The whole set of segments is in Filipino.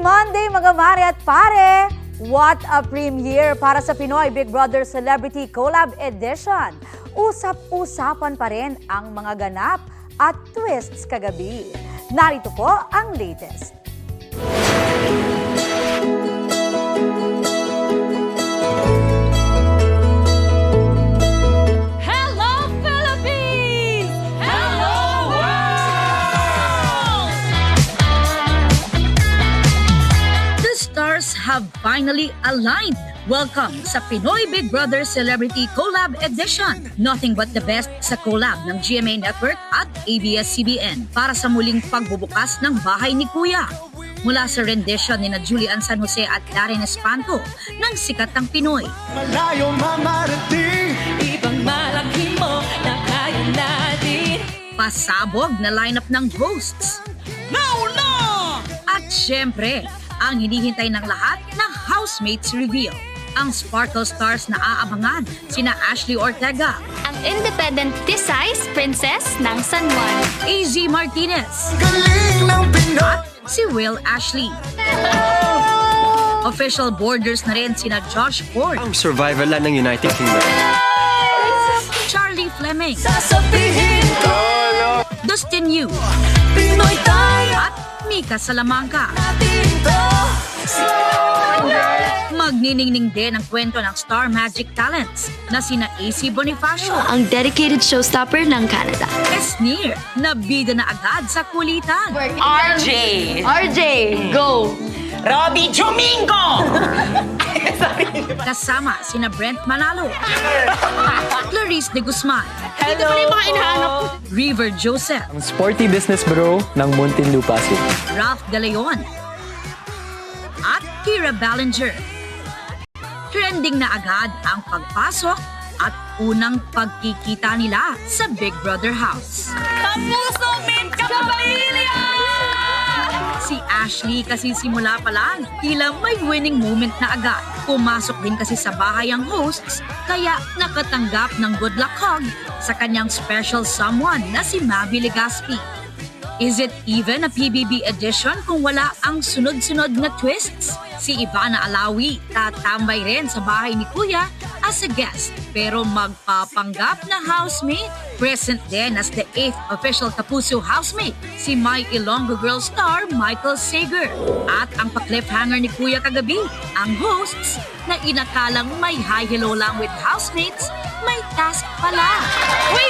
Monday mga mare at pare! What a premiere para sa Pinoy Big Brother Celebrity Collab Edition! Usap-usapan pa rin ang mga ganap at twists kagabi. Narito po ang latest. Hello, Philippines! Hello, world! The stars have finally aligned. Welcome sa Pinoy Big Brother Celebrity Collab Edition. Nothing but the best sa collab ng GMA Network at ABS-CBN para sa muling pagbubukas ng bahay ni Kuya. Mula sa rendition ni Julian San Jose at Darren Espanto ng Sikat ng Pinoy. Malayo mamarating. Ibang malaki mo na kaya natin. Pasabog na lineup ng hosts. Nauna! At syempre, ang hinihintay ng lahat na housemates reveal. Ang Sparkle Stars na aabangan, sina Ashley Ortega, Ang independent Tisay's Princess ng San Juan. AZ Martinez, Galing ng Pinoy. si Will Ashley. Official boarders na rin sina Josh Ford, Ang survival lang ng United Kingdom. Charlie Fleming, Sasabihin ko, Dustin Yu, Pinoy tayo at Mika Salamanca. natin to. Magniningning din ang kwento ng Star Magic Talents na sina AC Bonifacio, Ang dedicated showstopper ng Canada. Esnir, na bida na agad sa kulitan. RJ! RJ, go! Robbie Domingo! Kasama sina Brent Manalo, Clarice de Guzman, Hello! Ito pala yung mga River Joseph, Ang sporty business bro ng Muntinlupa City. Ralph De Leon, at Kira Ballinger. Trending na agad ang pagpasok at unang pagkikita nila sa Big Brother House. Kapuso, Mint Kapamilya! Si Ashley kasi simula pa lang, tila may winning moment na agad. Pumasok din kasi sa bahay ang hosts, kaya nakatanggap ng good luck hug sa kanyang special someone na si Mavi Legaspi. Is it even a PBB edition kung wala ang sunod-sunod na twists? Si Ivana Alawi tatambay rin sa bahay ni Kuya as a guest pero magpapanggap na housemate. Present din as the 8th official Kapuso housemate, si My Ilonggo Girl star Michael Sager. At ang pa-cliffhanger ni Kuya kagabi, ang hosts na inakalang may hi-hello lang with housemates, may task pala. Uy!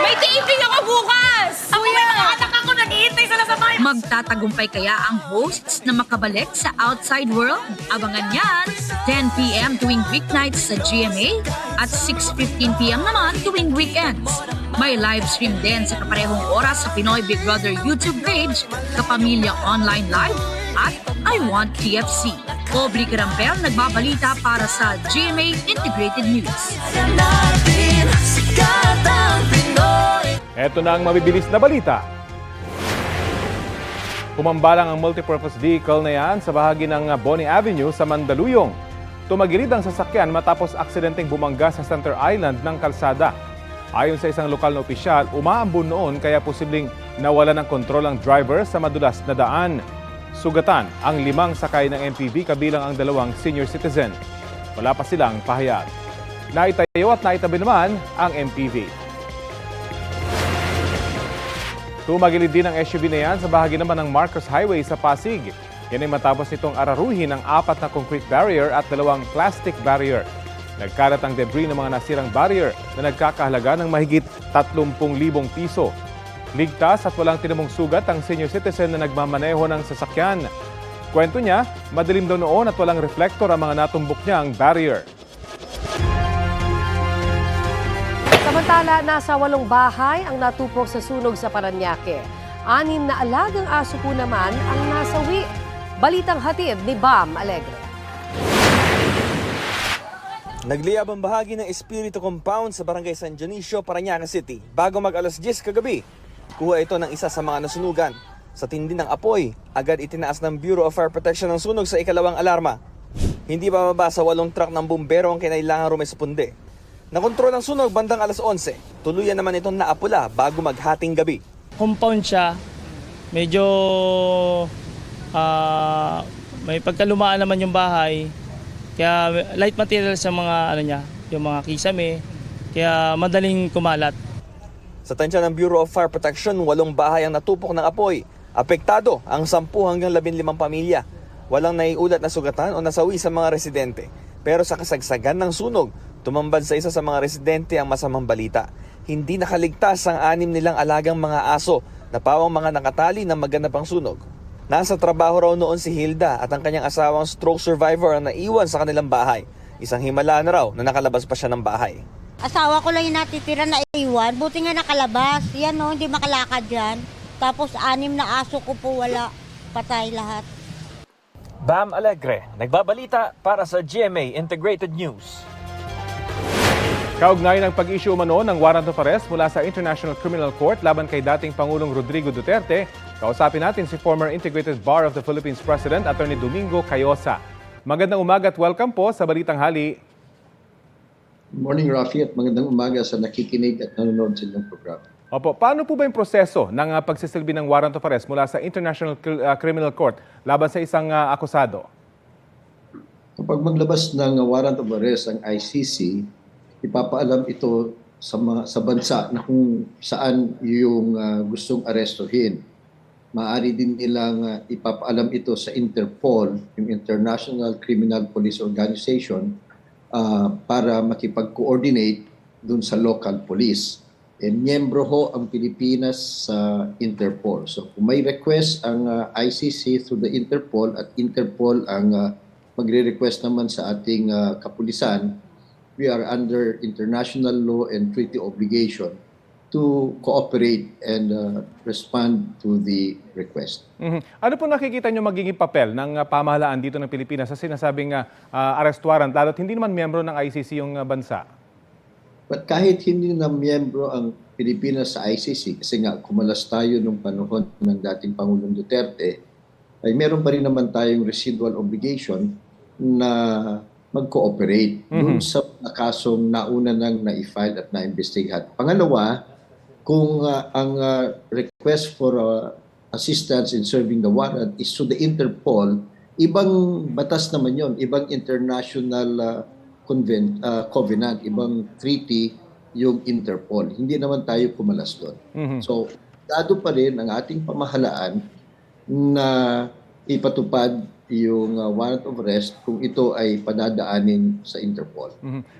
May taping ako bukas! Ako may mga anak ako nag-iintay sila sa bahay. Magtatagumpay kaya ang hosts na makabalik sa outside world? Abangan yan 10 p.m. tuwing weeknights sa GMA at 6:15 p.m. naman tuwing weekends. May live stream din sa kaparehong oras sa Pinoy Big Brother YouTube page, Kapamilya Online Live at I Want TFC. Aubrey Carampel nagbabalita para sa GMA Integrated News. Natin, sikat ang Pinoy. Ito na ang mabibilis na balita. Pumambalang ang multipurpose vehicle na yan sa bahagi ng Bonnie Avenue sa Mandaluyong. Tumagilid ang sasakyan matapos aksidenteng bumangga sa Center Island ng kalsada. Ayon sa isang lokal na opisyal, umaambon noon kaya posibleng nawala ng kontrol ang driver sa madulas na daan. Sugatan ang 5 sakay ng MPV kabilang ang 2 senior citizen. Wala pa silang pahayag. Naitayo at naitabi naman ang MPV. Tumagilid din ang SUV na yan sa bahagi naman ng Marcos Highway sa Pasig. Yan ay matapos nitong araruhin ng 4 na concrete barrier at 2 plastic barrier. Nagkalat ang debris ng mga nasirang barrier na nagkakahalaga ng mahigit 30,000 piso. Ligtas at walang tinamong sugat ang senior citizen na nagmamaneho ng sasakyan. Kwento niya, madilim daw noon at walang reflector ang mga natumbok niyang barrier. Samantala, nasa 8 bahay ang natupok sa sunog sa Parañaque. 6 na alagang aso po naman ang nasawi. Balitang hatid ni Bam Alegre. Nagliyab ang bahagi ng Espiritu Compound sa Barangay San Dionisio, Parañaque City bago mag-alas 10 kagabi. Kuha ito ng isa sa mga nasunugan. Sa tindi ng apoy, agad itinaas ng Bureau of Fire Protection ang sunog sa ikalawang alarma. Hindi bababa sa 8 truck ng bumbero ang kinailangan rumisponde. Nakontrol ang sunog bandang alas 11. Tuluyan naman itong naapula bago maghating gabi. Compound siya, medyo May pagkalumaan naman yung bahay. Kaya light material sa mga ano niya, yung mga kisame. Kaya madaling kumalat. Sa tansya ng Bureau of Fire Protection, 8 bahay ang natupok ng apoy. Apektado ang 10 hanggang 15 pamilya. Walang naiulat na sugatan o nasawi sa mga residente. Pero sa kasagsagan ng sunog, tumambad sa isa sa mga residente ang masamang balita. Hindi nakaligtas ang 6 nilang alagang mga aso na pawang mga nakatali ng maganap ang sunog. Nasa trabaho raw noon si Hilda at ang kanyang asawang stroke survivor ang naiwan sa kanilang bahay. Isang himala na raw na nakalabas pa siya ng bahay. Asawa ko lang yung natitira na iwan. Buti nga nakalabas. Yan no, hindi makalakad yan. Tapos 6 na aso ko po wala. Patay lahat. Bam Alegre, nagbabalita para sa GMA Integrated News. Kaugnay ng pag-issue umano ng warrant of arrest mula sa International Criminal Court laban kay dating Pangulong Rodrigo Duterte, kausapin natin si former Integrated Bar of the Philippines President, Attorney Domingo Cayosa. Magandang umaga at welcome po sa Balitang Hali. Good morning, Rafi, at magandang umaga sa nakikinig at nanonood sa inyong programa. Opo, paano po ba yung proseso ng pagsisilbi ng warrant of arrest mula sa International Criminal Court laban sa isang akusado? Kapag maglabas ng warrant of arrest ang ICC, ipapaalam ito sa bansa na kung saan yung gustong arestuhin. Maaari din nilang ipapaalam ito sa Interpol, yung International Criminal Police Organization, para makipag-coordinate dun sa local police. Miyembro ho ang Pilipinas sa Interpol. So kung may request ang ICC through the Interpol at Interpol ang magre-request naman sa ating kapulisan, we are under international law and treaty obligation to cooperate and respond to the request. Ano po nakikita nyo magiging papel ng pamahalaan dito ng Pilipinas sa sinasabing arrest warrant, lalo't hindi naman miyembro ng ICC yung bansa? But kahit hindi na miyembro ang Pilipinas sa ICC, kasi nga kumalas tayo nung panahon ng dating Pangulong Duterte, ay meron pa rin naman tayong residual obligation na mag-cooperate dun sa kasong nauna nang na-file at na-investigahan. Pangalawa, kung ang request for assistance in serving the warrant is to the Interpol, ibang batas naman yon, ibang international covenant, ibang treaty yung Interpol. Hindi naman tayo kumalas doon. So, dado pa rin ang ating pamahalaan na ipatupad yung warrant of arrest kung ito ay padadaanin sa Interpol.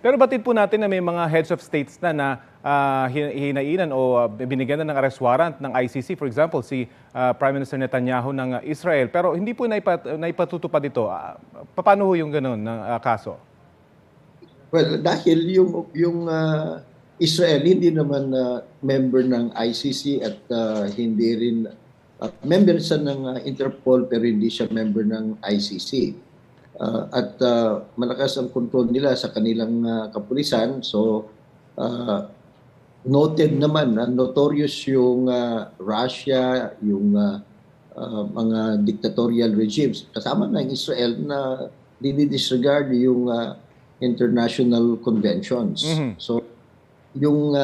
Pero batid po natin na may mga heads of states na hinainan o binigyan na ng arrest warrant ng ICC. For example, si Prime Minister Netanyahu ng Israel. Pero hindi po naipatutupad ito. Paano ho yung ganun na kaso? Well, dahil yung Israel hindi naman member ng ICC at hindi rin member siya ng Interpol pero hindi siya member ng ICC. At malakas ang control nila sa kanilang kapulisan. So, noted naman, notorious yung Russia, yung mga dictatorial regimes. Kasama na yung Israel na dinidisregard yung international conventions. So, yung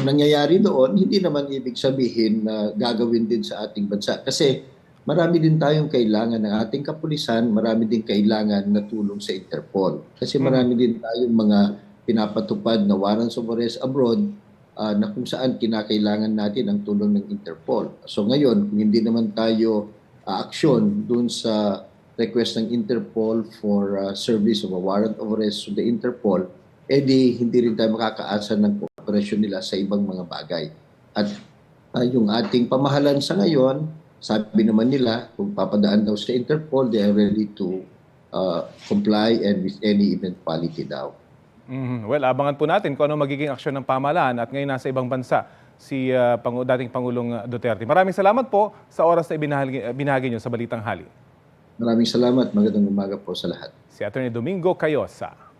nangyayari doon, hindi naman ibig sabihin na gagawin din sa ating bansa. Kasi marami din tayong kailangan ng ating kapulisan, marami din kailangan na tulong sa Interpol. Kasi marami din tayong mga pinapatupad na warrants of arrest abroad na kung saan kinakailangan natin ang tulong ng Interpol. So ngayon, kung hindi naman tayo aksyon dun sa request ng Interpol for service of a warrant of arrest to the Interpol, hindi rin tayo makakaasa ng kooperasyon nila sa ibang mga bagay. At yung ating pamahalan sa ngayon, sabi naman nila, kung papadaan daw sa Interpol, they are ready to comply and with any eventuality daw. Well, abangan po natin kung ano magiging aksyon ng pamahalaan at ngayon nasa ibang bansa si dating Pangulong Duterte. Maraming salamat po sa oras na binahagi nyo sa Balitang Hali. Maraming salamat. Magandang umaga po sa lahat. Si Attorney Domingo Cayosa.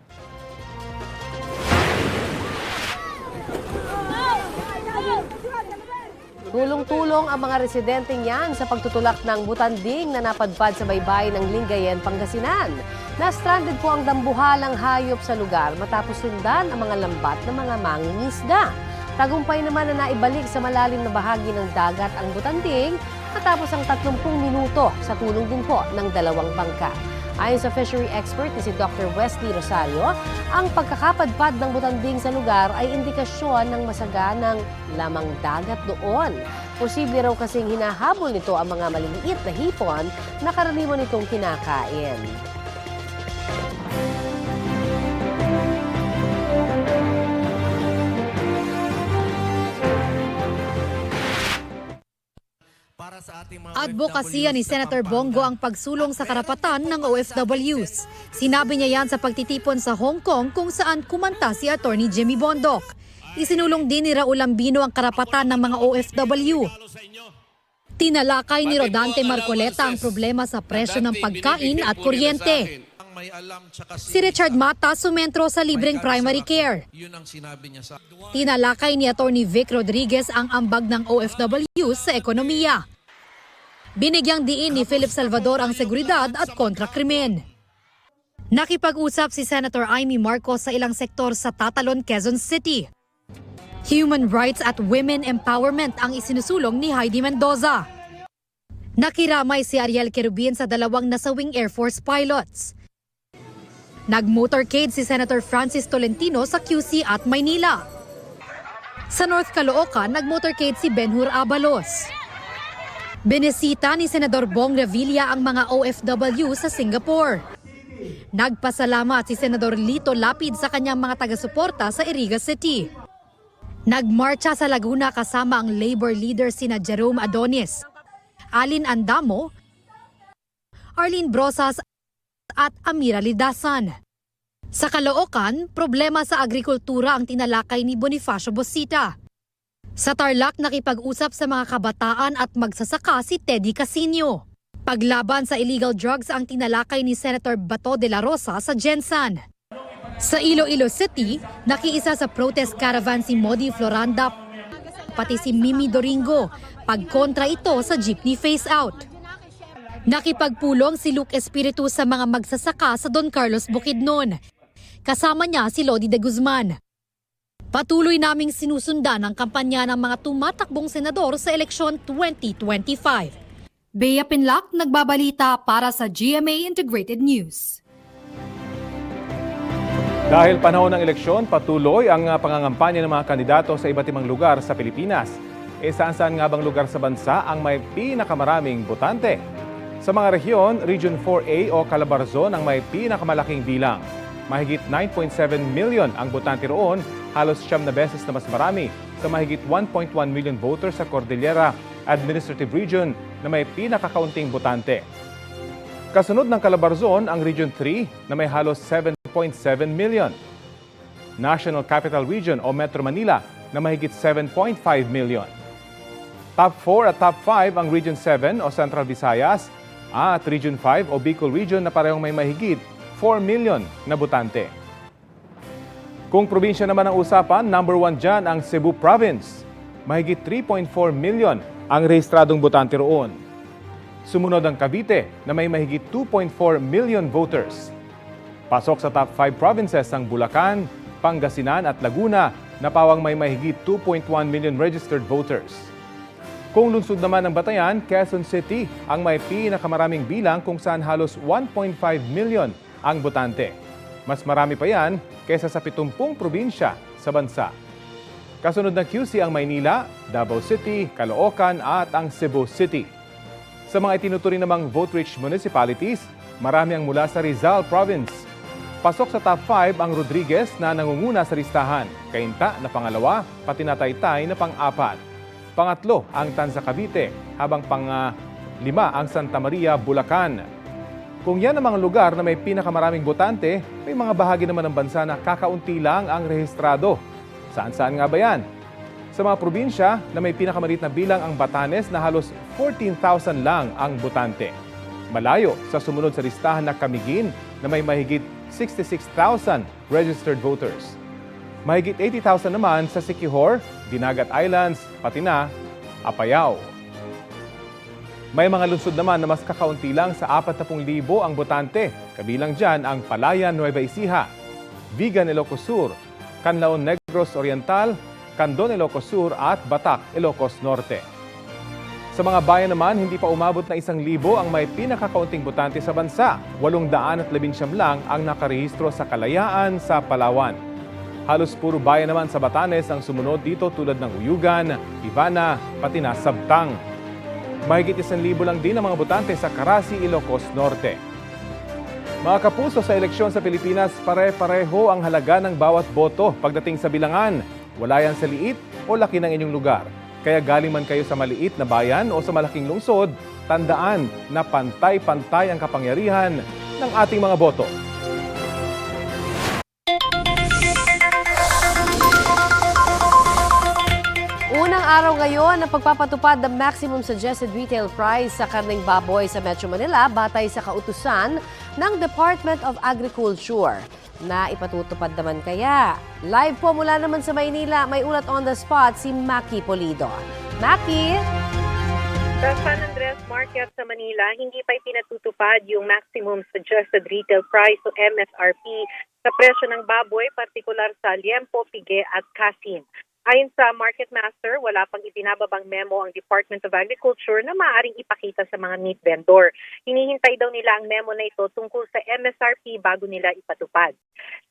Tulong-tulong ang mga residenteng yan sa pagtutulak ng butanding na napadpad sa baybayin ng Lingayen, Pangasinan. Na-stranded po ang dambuhalang hayop sa lugar matapos sundan ang mga lambat ng mga mangingisda. Tagumpay naman na naibalik sa malalim na bahagi ng dagat ang butanding matapos ang 30 minuto sa tulong din po ng dalawang bangka. Ayon sa fishery expert na si Dr. Wesley Rosario, ang pagkakapadpad ng butanding sa lugar ay indikasyon ng masaganang lamang dagat doon. Posible raw kasing hinahabol nito ang mga maliliit na hipon na karaniwan nitong kinakain. Advokasya ni Senator Bongo ang pagsulong sa karapatan ng OFWs. Sinabi niya yan sa pagtitipon sa Hong Kong kung saan kumanta si Attorney Jimmy Bondoc. Isinulong din ni Raul Ambino ang karapatan ng mga OFW. Tinalakay ni Rodante Marcoleta ang problema sa presyo ng pagkain at kuryente. Si Richard Mata sumentro sa libreng primary care. Tinalakay ni Attorney Vic Rodriguez ang ambag ng OFW sa ekonomiya. Binigyang diin ni Philip Salvador ang seguridad at kontrakrimen. Nakipag-usap si Senator Amy Marcos sa ilang sektor sa Tatalon, Quezon City. Human rights at women empowerment ang isinusulong ni Heidi Mendoza. Nakiramay si Ariel Querubin sa dalawang nasawing Air Force pilots. Nag-motorcade si Senator Francis Tolentino sa QC at Maynila. Sa North Caloocan, nag-motorcade si Benhur Abalos. Binisita ni Senador Bong Revilla ang mga OFW sa Singapore. Nagpasalamat si Senador Lito Lapid sa kanyang mga taga-suporta sa Iriga City. Nagmarcha sa Laguna kasama ang labor leader sina Jerome Adonis, Alin Andamo, Arlene Brosas at Amira Lidasan. Sa Caloocan, problema sa agrikultura ang tinalakay ni Bonifacio Bosita. Sa Tarlac, nakipag-usap sa mga kabataan at magsasaka si Teddy Casino. Paglaban sa illegal drugs ang tinalakay ni Senator Bato de la Rosa sa Gensan. Sa Iloilo City, nakiisa sa protest caravan si Modi Floranda, pati si Mimi Doringo, pagkontra ito sa jeepney phase-out. Nakipagpulong si Luke Espiritu sa mga magsasaka sa Don Carlos Bukidnon. Kasama niya si Lodi de Guzman. Patuloy naming sinusundan ang kampanya ng mga tumatakbong senador sa eleksyon 2025. Bea Pinlac, nagbabalita para sa GMA Integrated News. Dahil panahon ng eleksyon, patuloy ang pangangampanya ng mga kandidato sa iba't ibang lugar sa Pilipinas. Saan-saan nga bang lugar sa bansa ang may pinakamaraming botante? Sa mga rehiyon, Region 4A o Calabarzon ang may pinakamalaking bilang. Mahigit 9.7 million ang botante roon, halos 9 na beses na mas marami sa mahigit 1.1 million voters sa Cordillera Administrative Region na may pinakakaunting botante. Kasunod ng Calabarzon ang Region 3 na may halos 7.7 million. National Capital Region o Metro Manila na mahigit 7.5 million. Top 4 at top 5 ang Region 7 o Central Visayas at Region 5 o Bicol Region na parehong may mahigit 4 million na botante. Kung probinsya naman ang usapan, number 1 dyan ang Cebu Province. Mahigit 3.4 million ang rehistradong botante roon. Sumunod ang Cavite na may mahigit 2.4 million voters. Pasok sa top 5 provinces ang Bulacan, Pangasinan at Laguna na pawang may mahigit 2.1 million registered voters. Kung lungsod naman ng Batayan, Quezon City ang may pinakamaraming bilang kung saan halos 1.5 million ang botante. Mas marami pa yan kaysa sa 70 probinsya sa bansa. Kasunod ng QC ang Maynila, Davao City, Caloocan at ang Cebu City. Sa mga itinuturing namang vote-rich municipalities, marami ang mula sa Rizal Province. Pasok sa top 5 ang Rodriguez na nangunguna sa listahan, Cainta na pangalawa, pati na Taytay na pang-apat. Pangatlo ang Tanza Cavite, habang pang-lima ang Santa Maria, Bulacan. Kung yan ang mga lugar na may pinakamaraming botante, may mga bahagi naman ng bansa na kakaunti lang ang rehistrado. Saan-saan nga ba yan? Sa mga probinsya na may pinakamalit na bilang ang Batanes na halos 14,000 lang ang botante. Malayo sa sumunod sa listahan na Camiguin na may mahigit 66,000 registered voters. Mahigit 80,000 naman sa Siquijor, Dinagat Islands, pati na Apayao. May mga lungsod naman na mas kakaunti lang sa 40,000 ang botante. Kabilang dyan ang Palayan, Nueva Ecija, Vigan, Ilocos Sur, Canlaon, Negros Oriental, Candon, Ilocos Sur at Batac, Ilocos Norte. Sa mga bayan naman, hindi pa umabot na 1,000 ang may pinakakaunting botante sa bansa. 819 lang ang nakarehistro sa Kalayaan sa Palawan. Halos puro bayan naman sa Batanes ang sumunod dito tulad ng Uyugan, Ibana, pati na Sabtang. Mahigit 1,000 lang din ang mga botante sa Carasi, Ilocos Norte. Mga kapuso, sa eleksyon sa Pilipinas, pare-pareho ang halaga ng bawat boto pagdating sa bilangan. Wala yan sa liit o laki ng inyong lugar. Kaya galing man kayo sa maliit na bayan o sa malaking lungsod, tandaan na pantay-pantay ang kapangyarihan ng ating mga boto. Unang araw ngayon ng pagpapatupad ng maximum suggested retail price sa karneng baboy sa Metro Manila batay sa kautusan ng Department of Agriculture. Na ipatutupad naman kaya? Live po mula naman sa Maynila, may ulat on the spot si Maki Polido. Maki! Sa San Andres Market sa Manila, hindi pa ipinatutupad yung maximum suggested retail price o MSRP sa presyo ng baboy, partikular sa liempo, pige at kasin. Ayon sa Market Master, wala pang ibinababang memo ang Department of Agriculture na maaaring ipakita sa mga meat vendor. Hinihintay daw nila ang memo na ito tungkol sa MSRP bago nila ipatupad.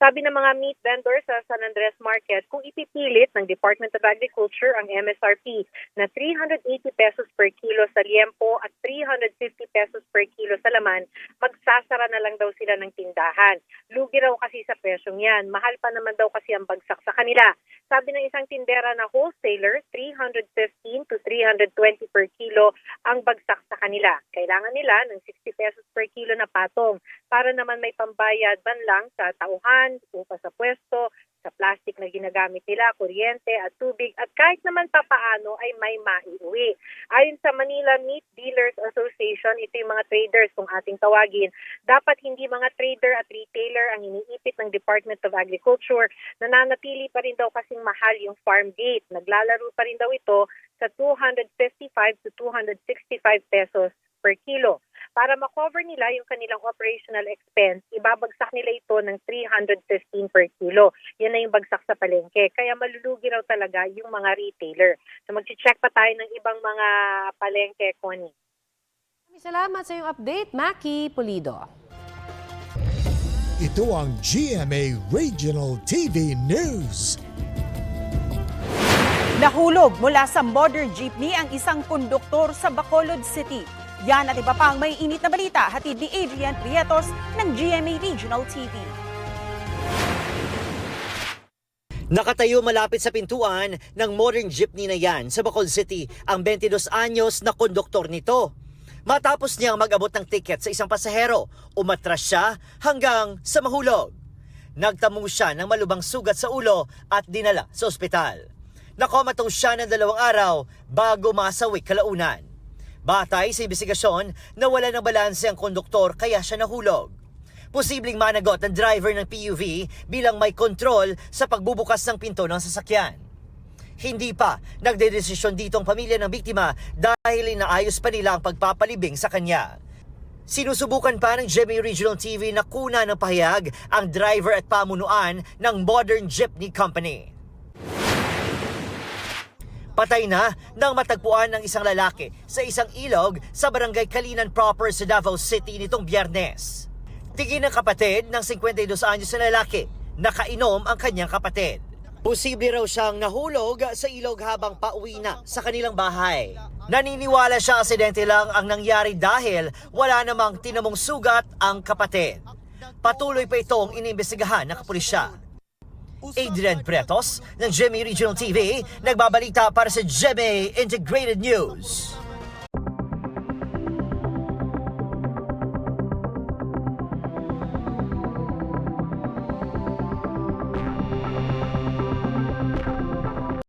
Sabi ng mga meat vendor sa San Andres Market, kung ipipilit ng Department of Agriculture ang MSRP na 380 pesos per kilo sa liempo at 350 pesos per kilo sa laman, magsasara na lang daw sila ng tindahan. Lugi raw kasi sa presyong yan. Mahal pa naman daw kasi ang bagsak sa kanila. Sabi ng isang tindera na wholesaler, 315 to 320 per kilo ang bagsak sa kanila. Kailangan nila ng 60 pesos per kilo na patong para naman may pambayad man lang sa tauhan, upa sa pwesto, sa plastic na ginagamit nila, kuryente at tubig at kahit naman papaano ay may maiuwi. Ayon sa Manila Meat Dealers Association, ito yung mga traders kung ating tawagin, dapat hindi mga trader at retailer ang iniipit ng Department of Agriculture. Nananatili pa rin daw kasing mahal yung farm gate. Naglalaro pa rin daw ito sa 255 to 265 pesos per kilo. Para makover nila yung kanilang operational expense, ibabagsak nila ito ng 315 per kilo. Yan na yung bagsak sa palengke. Kaya malulugi raw talaga yung mga retailer. So mag-check pa tayo ng ibang mga palengke, Connie. Salamat sa iyong update, Maki Polido. Ito ang GMA Regional TV News. Nahulog mula sa modern jeepney ang isang konduktor sa Bacolod City. Yan at iba pang may init na balita hatid ni Adrian Prietos ng GMA Regional TV. Nakatayo malapit sa pintuan ng modern jeepney na yan sa Bacolod City ang 22 anyos na konduktor nito. Matapos niyang mag-abot ng ticket sa isang pasahero, umatras siya hanggang sa mahulog. Nagtamo siya ng malubang sugat sa ulo at dinala sa ospital. Nakomatose siya ng 2 araw bago masawi kalaunan. Batay sa investigasyon, nawala ng balanse ang konduktor kaya siya nahulog. Posibleng managot ang driver ng PUV bilang may kontrol sa pagbubukas ng pinto ng sasakyan. Hindi pa nagdedesisyon dito ang pamilya ng biktima dahil inaayos pa nila ang pagpapalibing sa kanya. Sinusubukan pa ng GMA Regional TV na kuna ng pahayag ang driver at pamunuan ng Modern Jeepney Company. Patay na nang matagpuan ng isang lalaki sa isang ilog sa barangay Kalinan proper sa Davao City nitong Biyernes. Tingin ng kapatid ng 52 anyos na lalaki, nakainom ang kanyang kapatid. Posible raw siyang nahulog sa ilog habang pauwi na sa kanilang bahay. Naniniwala siya aksidente lang ang nangyari dahil wala namang tinamong sugat ang kapatid. Patuloy pa itong iniimbestigahan ng kapulisya. Adrian Prietos ng GMA Regional TV, nagbabalita para sa GMA Integrated News.